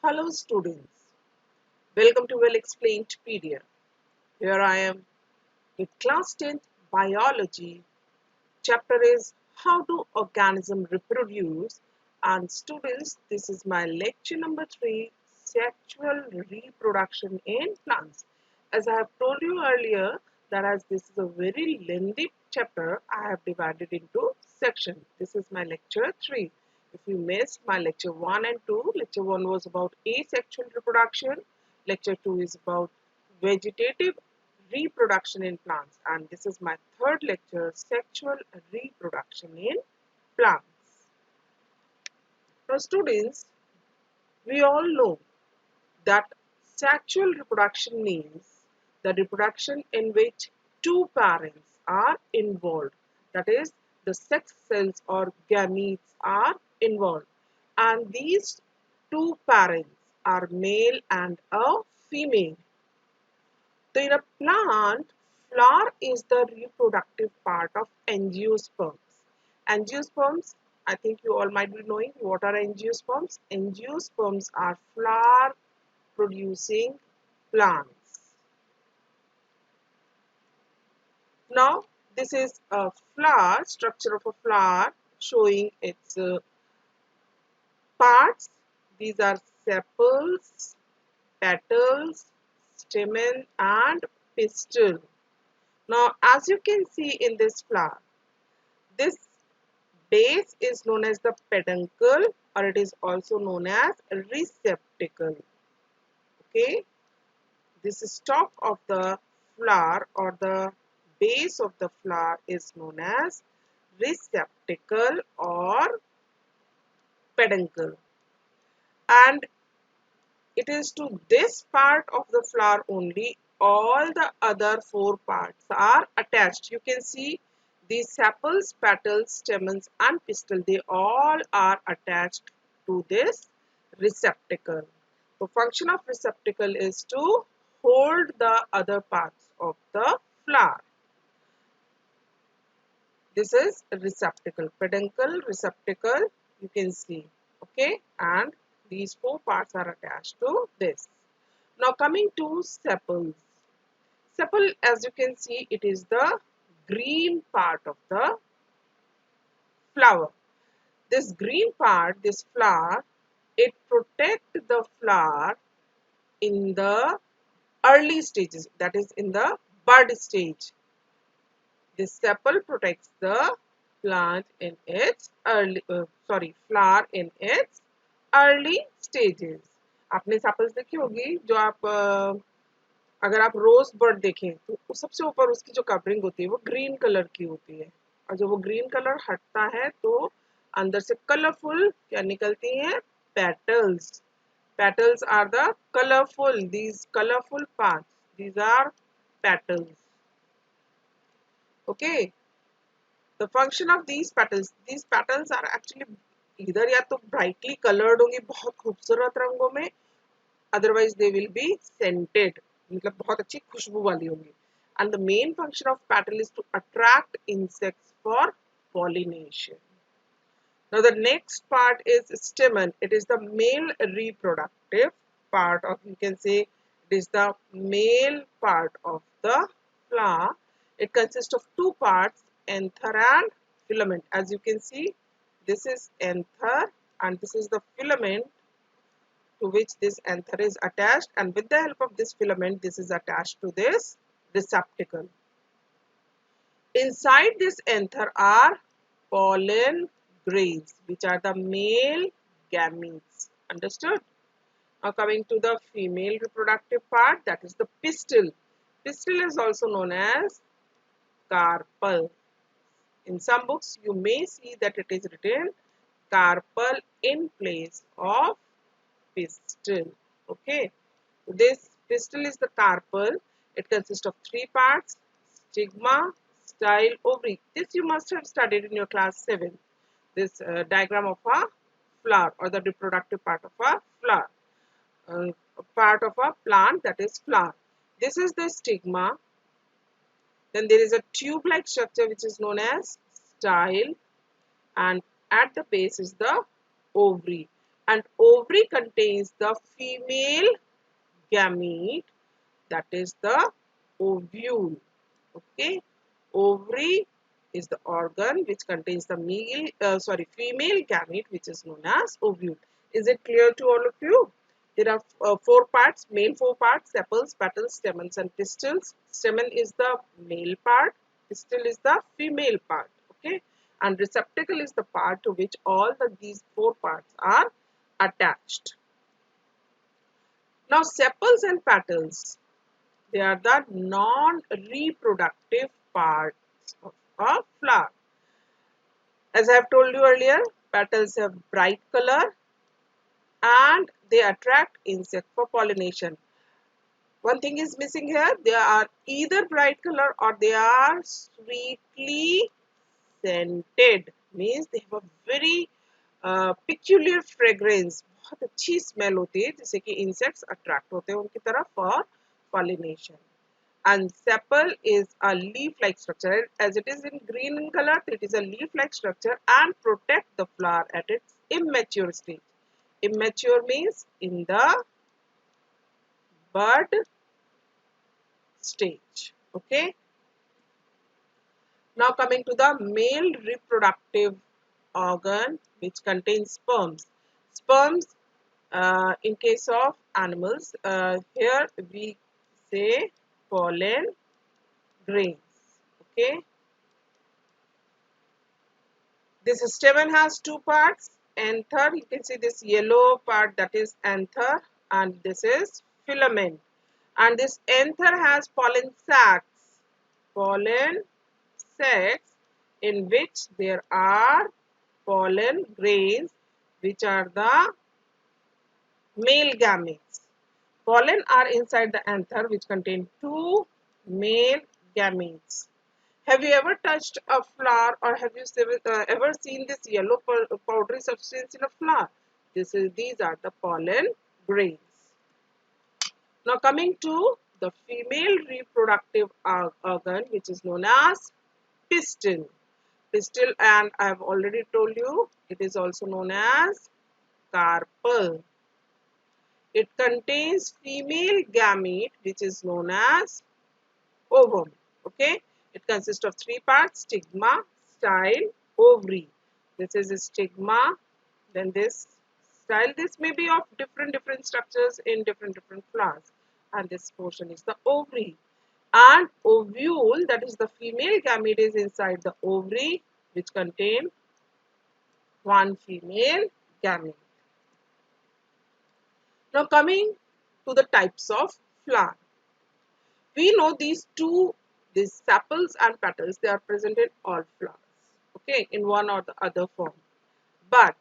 Hello students, welcome to Well Explained PDF. Here I am with class 10th biology. Chapter is how do organisms reproduce, and students, this is my lecture number 3, sexual reproduction in plants. As I have told you earlier that as this is a very lengthy chapter, I have divided into sections. This is my lecture 3. If you missed my lecture 1 and 2, lecture 1 was about asexual reproduction, lecture 2 is about vegetative reproduction in plants, and this is my third lecture, sexual reproduction in plants. Now students, we all know that sexual reproduction means the reproduction in which two parents are involved, that is the sex cells or gametes are involved, and these two parents are male and a female. So in a plant, flower is the reproductive part of angiosperms. Angiosperms, I think you all might be knowing what are angiosperms. Angiosperms are flower producing plants. Now this is a flower, structure of a flower showing its parts. These are sepals, petals, stamen and pistil. Now as you can see in this flower, this base is known as the peduncle, or it is also known as receptacle. Okay, this stalk of the flower or the base of the flower is known as receptacle or peduncle, and it is to this part of the flower only all the other four parts are attached. You can see these sepals, petals, stamens and pistil, they all are attached to this receptacle. The function of receptacle is to hold the other parts of the flower. This is receptacle, peduncle, receptacle, you can see, okay, and these four parts are attached to this. Now coming to sepals. Sepal, as you can see, it is the green part of the flower. This green part, this flower, it protects the flower in the early stages, that is in the bud stage. This sepal protects the plant in its flower in its early stages. आपने sepals देखी होगी जो आप अगर आप रोज bird देखें तो सबसे ऊपर उसकी जो कवरिंग होती है वो ग्रीन कलर की होती है, और जब वो ग्रीन कलर हटता है तो अंदर से कलरफुल क्या निकलती हैं, petals. Petals are the colorful, these colorful parts, these are petals. Okay, the function of these petals are actually either या तो brightly colored होंगी बहुत खूबसूरत रंगों में, otherwise they will be scented, मतलब बहुत अच्छी खुशबू वाली होंगी. And the main function of petal is to attract insects for pollination. Now the next part is stamen. It is the male reproductive part of, you can say it is the male part of the flower. It consists of two parts, anther and filament. As you can see, this is anther and this is the filament to which this anther is attached, and with the help of this filament this is attached to this receptacle. Inside this anther are pollen grains, which are the male gametes. Understood? Now coming to the female reproductive part, that is the pistil. Pistil is also known as carpel. In some books you may see that it is written carpel in place of pistil. Okay, so this pistil is the carpel. It consists of three parts: stigma, style, ovary. This you must have studied in your class 7. This diagram of a flower or the reproductive part of a flower, part of a plant, that is flower. This is the stigma. Then there is a tube-like structure which is known as style, and at the base is the ovary, and ovary contains the female gamete, that is the ovule. Okay, ovary is the organ which contains the female gamete, which is known as ovule. Is it clear to all of you? There are four parts, main four parts: sepals, petals, stamens, and pistils. Stamen is the male part, pistil is the female part. Okay, and receptacle is the part to which these four parts are attached. Now, sepals and petals, they are the non-reproductive parts of a flower. As I have told you earlier, petals have bright color and they attract insects for pollination. One thing is missing here. They are either bright color or they are sweetly scented. Means they have a very peculiar fragrance. बहुत अच्छी smell होती है जिससे कि insects attract होते हैं उनकी तरफ for pollination. And sepal is a leaf-like structure. As it is in green in color, it is a leaf-like structure and protect the flower at its immature stage. Immature means in the bud stage. Okay. Now coming to the male reproductive organ, which contains sperms. Sperms, in case of animals, here we say pollen grains. Okay. This stamen has two parts. Anther, you can see this yellow part, that is anther, and this is filament. And this anther has pollen sacs. Pollen sacs in which there are pollen grains, which are the male gametes. Pollen are inside the anther, which contain two male gametes. Have you ever touched a flower, or have you ever seen this yellow powdery substance in a flower? These are the pollen grains. Now coming to the female reproductive organ, which is known as pistil. Pistil, and I have already told you, it is also known as carpel. It contains female gamete, which is known as ovum. Okay, it consists of three parts: stigma, style, ovary. This is a stigma, then this style. This may be of different structures in different flowers, and this portion is the ovary. And ovule, that is the female gamete, is inside the ovary, which contain one female gamete. Now coming to the types of flower. We know these sepals and petals, they are present in all flowers, okay, in one or the other form. But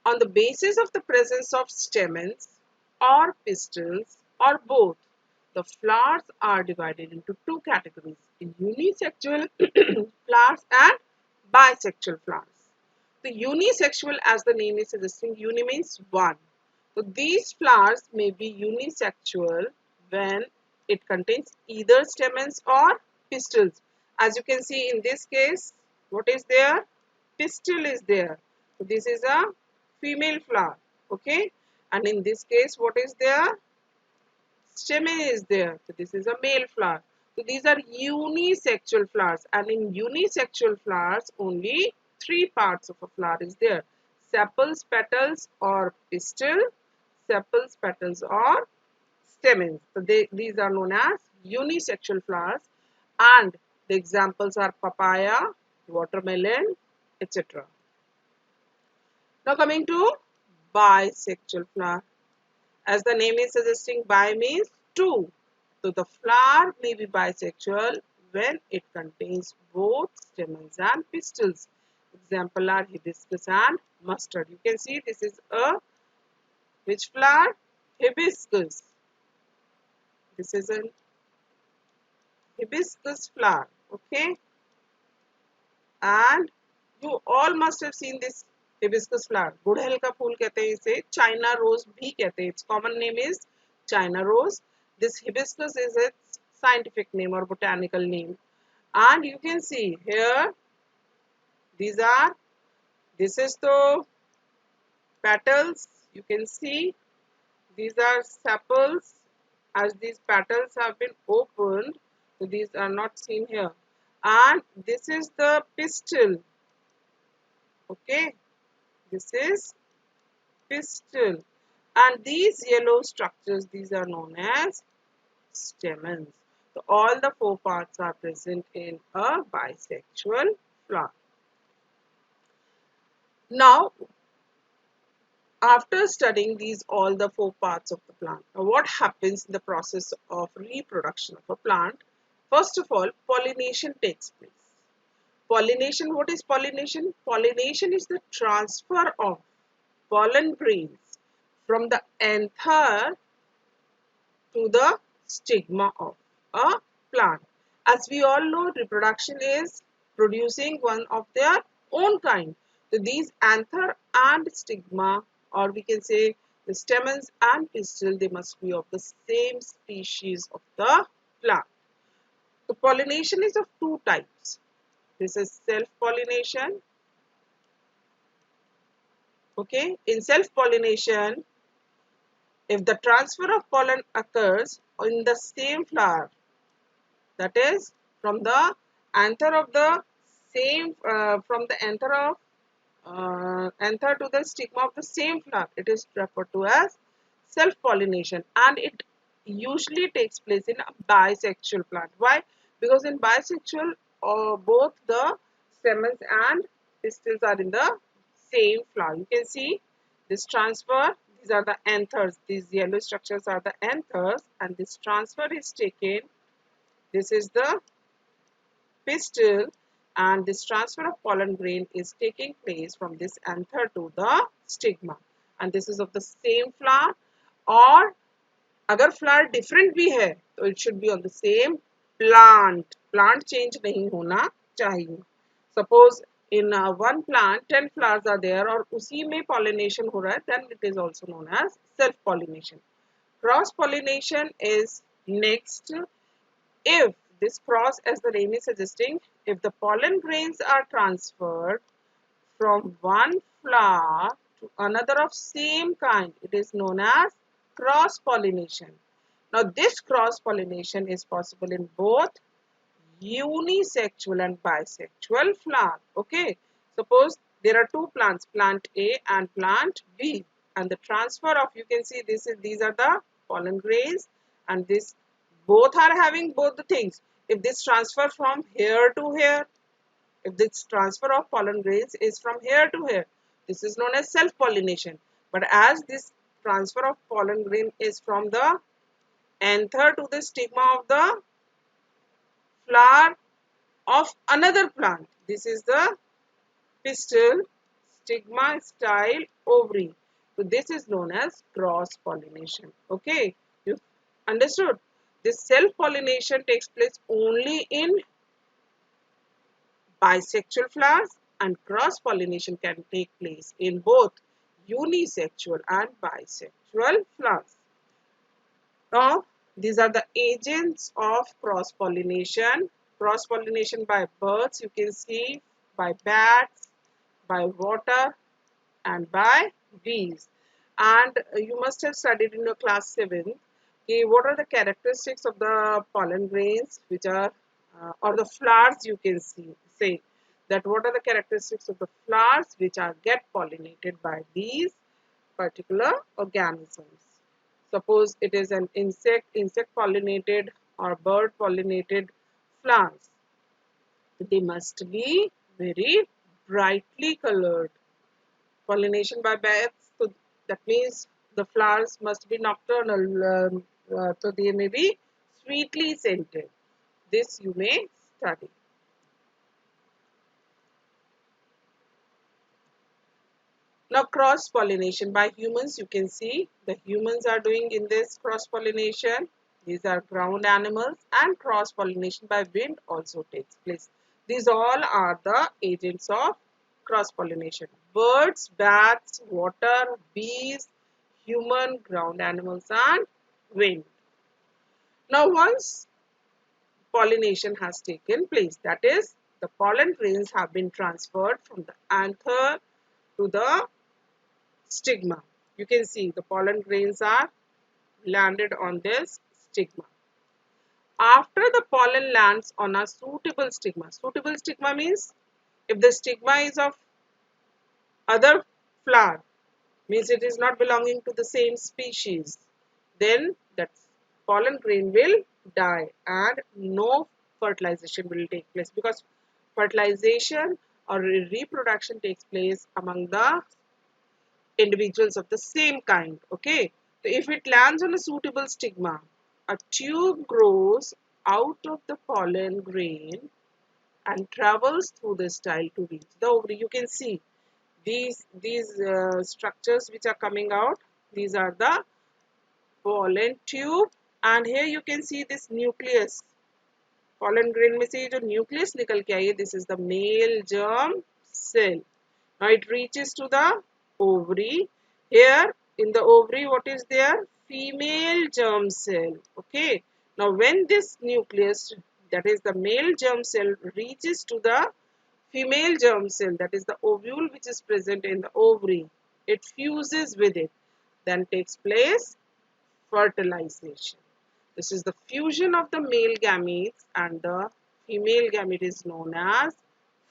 on the basis of the presence of stamens or pistils or both, the flowers are divided into two categories: unisexual flowers and bisexual flowers. The unisexual, as the name is suggesting, uni means one. So these flowers may be unisexual when it contains either stamens or pistils. As you can see in this case, what is there? Pistil is there. So this is a female flower. Okay. And in this case, what is there? Stamen is there. So this is a male flower. So these are unisexual flowers. And in unisexual flowers, only three parts of a flower is there: sepals, petals, or pistil, sepals, petals, or stamens. So these are known as unisexual flowers, and the examples are papaya, watermelon, etc. Now coming to bisexual flower. As the name is suggesting, bi means two. So the flower may be bisexual when it contains both stamens and pistils. Example are hibiscus and mustard. You can see this is a which flower? Hibiscus. This is a hibiscus flower. Okay. And you all must have seen this hibiscus flower. गुड़हल का फूल कहते हैं इसे, China rose भी कहते हैं. Its common name is China rose. This hibiscus is its scientific name or botanical name. And you can see here, this is the Petals, you can see these are sepals. As these petals have been opened, so these are not seen here. And this is the pistil. Okay, this is pistil. And these yellow structures, these are known as stamens. So all the four parts are present in a bisexual flower. Now, after studying these all the four parts of the plant, now what happens in the process of reproduction of a plant? First of all, pollination takes place. Pollination, what is pollination? Pollination is the transfer of pollen grains from the anther to the stigma of a plant. As we all know, reproduction is producing one of their own kind. So these anther and stigma, or we can say the stamens and pistil, they must be of the same species of the plant. So pollination is of two types. This is self-pollination. Okay, in self-pollination, if the transfer of pollen occurs in the same flower, that is from the anther of the same from the anther to the stigma of the same flower, it is referred to as self pollination, and it usually takes place in a bisexual plant. Why? Because in bisexual, both the stamens and pistils are in the same flower. You can see this transfer, these are the anthers, these yellow structures are the anthers, and this transfer is taken. This is the pistil, and this transfer of pollen grain is taking place from this anther to the stigma, and this is of the same flower. और अगर flower different भी है तो it should be on the same plant change नहीं होना चाहिए. Suppose in one plant 10 flowers are there और उसी में pollination हो रहा है, then it is also known as self pollination. Cross pollination is next. If this cross, as the name is suggesting, if the pollen grains are transferred from one flower to another of same kind, it is known as cross pollination. Now this cross pollination is possible in both unisexual and bisexual flower. Okay, suppose there are two plants, plant A and plant B, and the transfer of, you can see these are the pollen grains, and this both are having both the things. If this transfer from here to here, if this transfer of pollen grains is from here to here, this is known as self pollination. But as this transfer of pollen grain is from the anther to the stigma of the flower of another plant, this is the pistil, stigma, style, ovary. So this is known as cross pollination. Okay, you understood? This self pollination takes place only in bisexual flowers, and cross pollination can take place in both unisexual and bisexual flowers. Now, these are the agents of cross pollination. Cross pollination by birds, you can see, by bats, by water, and by bees. And you must have studied in your class 7. Okay, what are the characteristics of the pollen grains, which are or the flowers, you can see, say that what are the characteristics of the flowers which are get pollinated by these particular organisms. Suppose it is an insect pollinated or bird pollinated flowers, they must be very brightly colored. Pollination by bats, so that means the flowers must be nocturnal, so they may be sweetly scented. This you may study. Now cross pollination by humans, you can see the humans are doing in this cross pollination. These are ground animals, and cross pollination by wind also takes place. These all are the agents of cross pollination. Birds, bats, water, bees, human, ground animals, and wind. Now once pollination has taken place, that is the pollen grains have been transferred from the anther to the stigma. You can see the pollen grains are landed on this stigma. After the pollen lands on a suitable stigma means if the stigma is of other flower, means it is not belonging to the same species, then that pollen grain will die and no fertilization will take place, because fertilization or reproduction takes place among the individuals of the same kind. Okay, so if it lands on a suitable stigma, a tube grows out of the pollen grain and travels through the style to reach the ovary. You can see these structures which are coming out. These are the pollen tube, and here you can see this nucleus. Pollen grain में से जो nucleus निकल के आई है, this is the male germ cell. Now it reaches to the ovary. Here in the ovary, what is there? Female germ cell. Okay. Now when this nucleus, that is the male germ cell, reaches to the female germ cell, that is the ovule which is present in the ovary, it fuses with it. Then takes place fertilization. This is the fusion of the male gametes and the female gamete is known as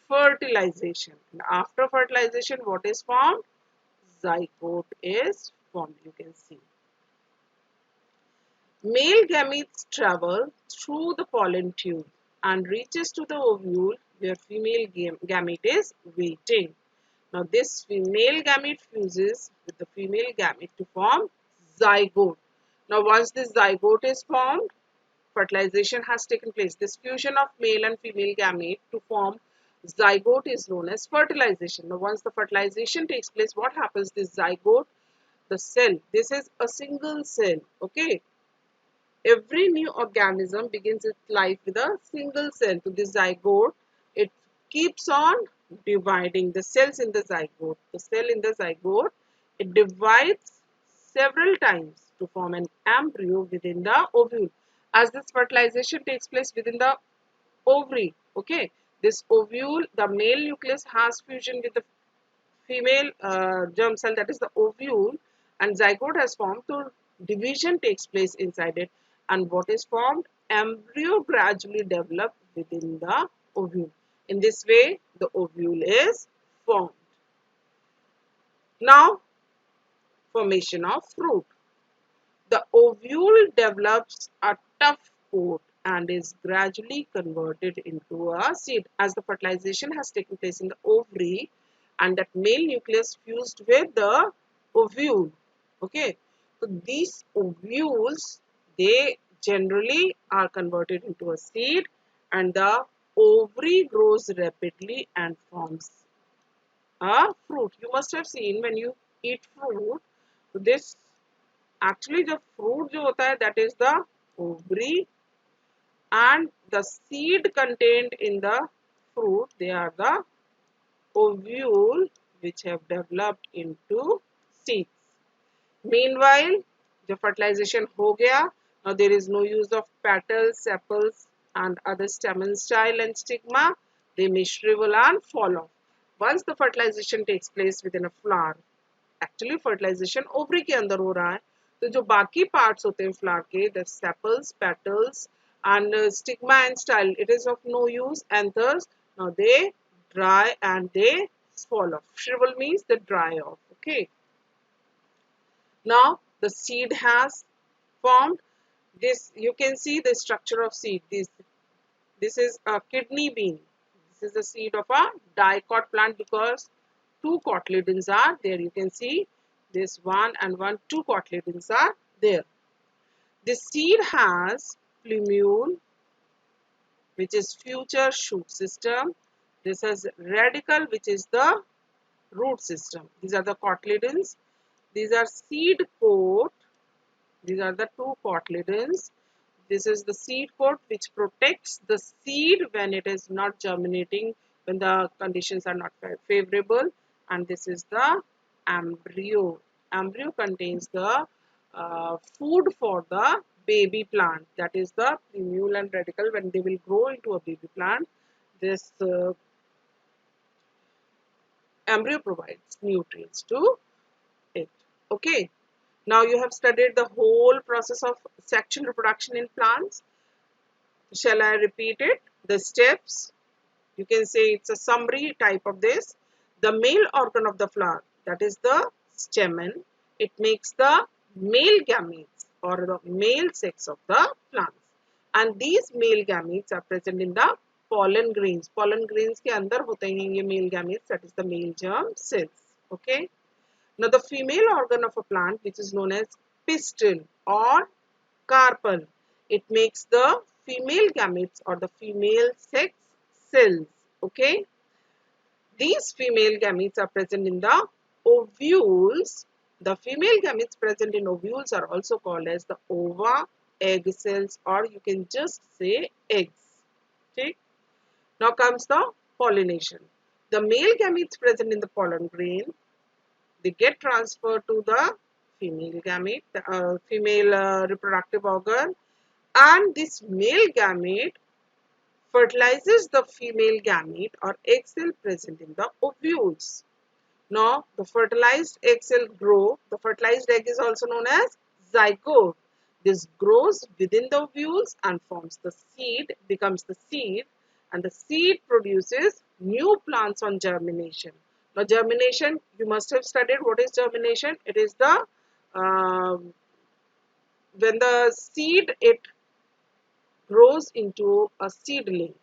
fertilization. And after fertilization, what is formed? Zygote is formed. You can see. Male gametes travel through the pollen tube and reaches to the ovule where female gamete is waiting. Now this female gamete fuses with the female gamete to form zygote. Now once this zygote is formed, fertilization has taken place. This fusion of male and female gamete to form zygote is known as fertilization. Now once the fertilization takes place, what happens? This zygote, the cell, this is a single cell. Okay. Every new organism begins its life with a single cell. So this zygote, it keeps on dividing the cells in the zygote. The cell in the zygote, it divides several times to form an embryo within the ovule. As this fertilization takes place within the ovary, okay, this ovule, the male nucleus has fusion with the female germ cell, that is the ovule, and zygote has formed. So division takes place inside it, and what is formed? Embryo gradually develop within the ovule. In this way, the ovule is formed. Now, formation of fruit. The ovule develops a tough coat and is gradually converted into a seed as the fertilization has taken place in the ovary and that male nucleus fused with the ovule. Okay, so these ovules, they generally are converted into a seed and the ovary grows rapidly and forms a fruit. You must have seen when you eat fruit, this actually the fruit जो होता है, that is the ovary, and the seed contained in the fruit, they are the ovule which have developed into seeds. Meanwhile, the fertilization हो गया. Now there is no use of petals, sepals and other stamen style and stigma. They may shrivel and fall off. Once the fertilization takes place within a flower, actually fertilisation ovary के अंदर हो रहा है, तो जो बाकी parts होते हैं फ्लावर के, the sepals, petals and stigma and style, it is of no use and thus now they dry and they fall off. Shrivel means they dry off. Okay, now the seed has formed. This you can see the structure of seed. This is a kidney bean. This is the seed of a dicot plant because two cotyledons are there. You can see this one and one, two cotyledons are there. This seed has plumule, which is future shoot system. This has radicle, which is the root system. These are the cotyledons. These are seed coat. These are the two cotyledons. This is the seed coat which protects the seed when it is not germinating, when the conditions are not favorable. And this is the embryo. Embryo contains the food for the baby plant. That is the plumule and radicle. When they will grow into a baby plant, this embryo provides nutrients to it. Okay. Now you have studied the whole process of sexual reproduction in plants. Shall I repeat it? The steps. You can say it's a summary type of this. The male organ of the flower, that is the stamen, it makes the male gametes or the male sex of the plants. And these male gametes are present in the pollen grains. Pollen grains के अंदर होते हैं ये male gametes, that is the male germ cells. Okay. Now the female organ of a plant, which is known as pistil or carpel, it makes the female gametes or the female sex cells. Okay. These female gametes are present in the ovules. The female gametes present in ovules are also called as the ova, egg cells, or you can just say eggs. Okay. Now comes the pollination. The male gametes present in the pollen grain, they get transferred to the female gamete, the female reproductive organ, and this male gamete fertilizes the female gamete or egg cell present in the ovules. Now, the fertilized egg cell grow. The fertilized egg is also known as zygote. This grows within the ovules and forms the seed, becomes the seed, and the seed produces new plants on germination. Now, germination, you must have studied what is germination. It is the when the seed it grows into a seedling,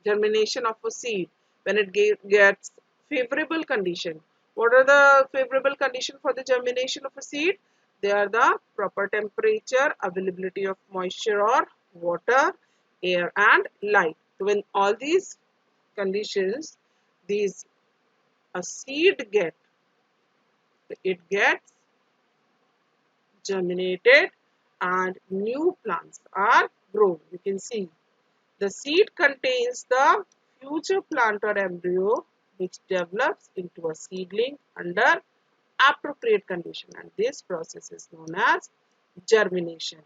germination of a seed, when it gets favorable condition. What are the favorable condition for the germination of a seed? They are the proper temperature, availability of moisture or water, air and light. So when all these conditions, these a seed it gets germinated and new plants are grown. You can see the seed contains the future plant or embryo which develops into a seedling under appropriate condition, and this process is known as germination.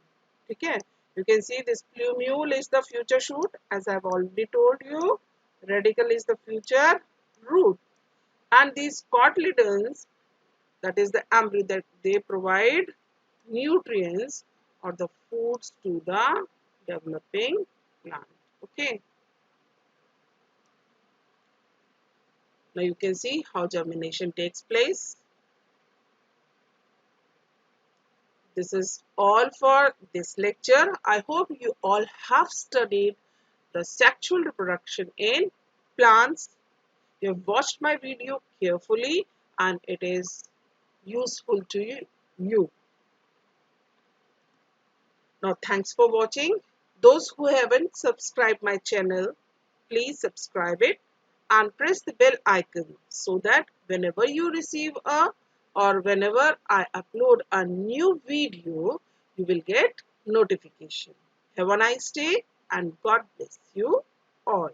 Okay, you can see this plumule is the future shoot, as I have already told you. Radicle is the future root, and these cotyledons, that is the embryo, that they provide nutrients or the foods to the developing plant. Okay. Now you can see how germination takes place. This is all for this lecture. I hope you all have studied the sexual reproduction in plants. You have watched my video carefully and it is useful to you. Now thanks for watching. Those who haven't subscribed my channel, please subscribe it and press the bell icon so that whenever you receive or whenever I upload a new video, you will get notification. Have a nice day and God bless you all.